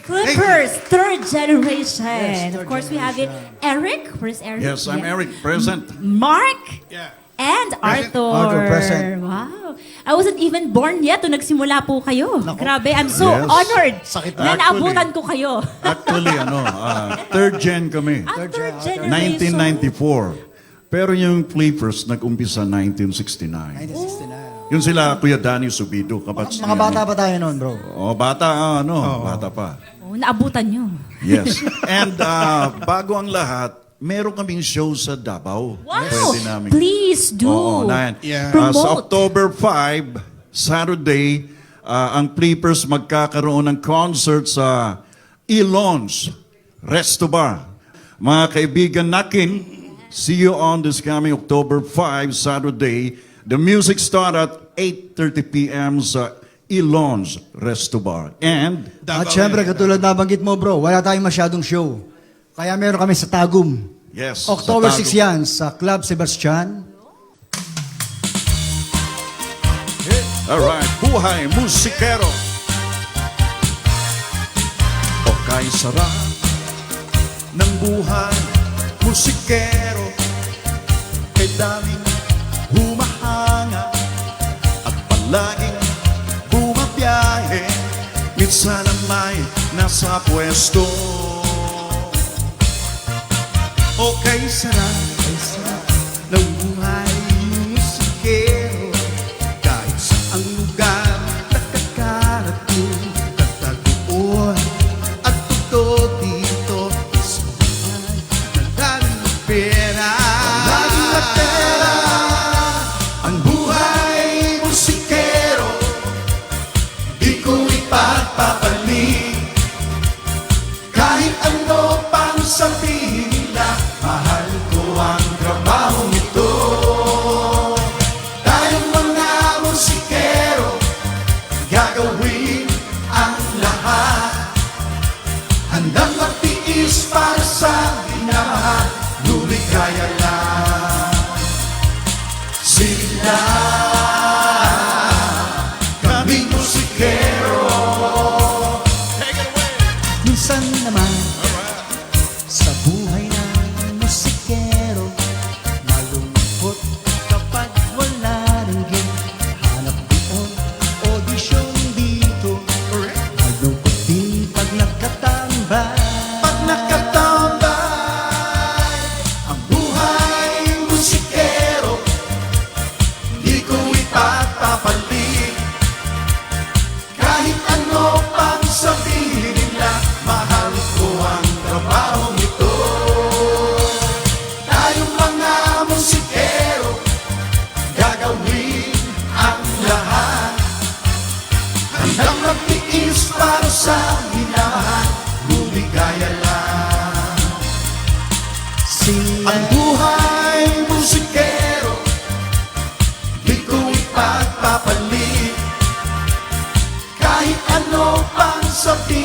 Clippers, third generation. Of course, we have it. Eric, where's Eric? Yes, I'm Eric, present. Mark? Yeah. And Arthur. Arthur, present. Wow. I wasn't even born yet nung nagsimula po kayo. Grabe, I'm so Yes. honored Sakit na Actually. naabutan ko kayo. Actually, third gen kami. Ang third generation. 1994. Pero yung Clippers nag-umpisa 1969. 1969. Yun sila, Kuya Danny Subido. Kapats Mga bata pa tayo noon, bro. Bata, bata pa. Oh, naabutan nyo. Yes. And bago ang lahat, meron kaming show sa Davao. Wow! Pwede namin. Please do. Oo, na yan. Yeah. Sa Promote. October 5, Saturday, ang Clippers magkakaroon ng concert sa Ilons Resto Bar. Mga kaibigan nakin, see you on this coming October 5, Saturday. The music start at 8:30 p.m. sa Ilons Resto Bar. And At syempre, katulad na banggit mo, bro, wala tayong masyadong show. Kaya meron kami sa Tagum. yes, October sa 6 yan, sa Club Sebastian. Alright, buhay musikero. O kay sarap ng buhay musikero, kay daming humahanga at palaging bumabiyahe. Minsan ang may nasa pwesto. O kay sarap ng buhay musikero, kahit sa ang lugar nakakarating, tataguan at tugtog dito sa buhay ng daming pera. Daming pera, ang buhay musikero, di ko ipagpapalit. Kahit ano pang sabihin nila, mahal ko ang trabaho nito. Tayong mga musikero, gagawin ang lahat. Handang magtiis para sa minamahal, lumikaya lang sila. Kaming musikero. Minsan naman, sa buhay ng musikero, malungkot kapag wala rin gig. Hanap doon, audition dito. Malungkot din pag nakatambay. Pag nakatambay, ang buhay musikero, di ko ipagpapalit. Kahit ano pang sabihin nila, mahal ko ang trabaho nito. Tayong mga musikero, gagawin ang lahat. Handang magtiis para sa minamahal, lumigaya lang. Sila Ang buhay musikero, di ko ipagpapalit. Kahit ano pang sabihin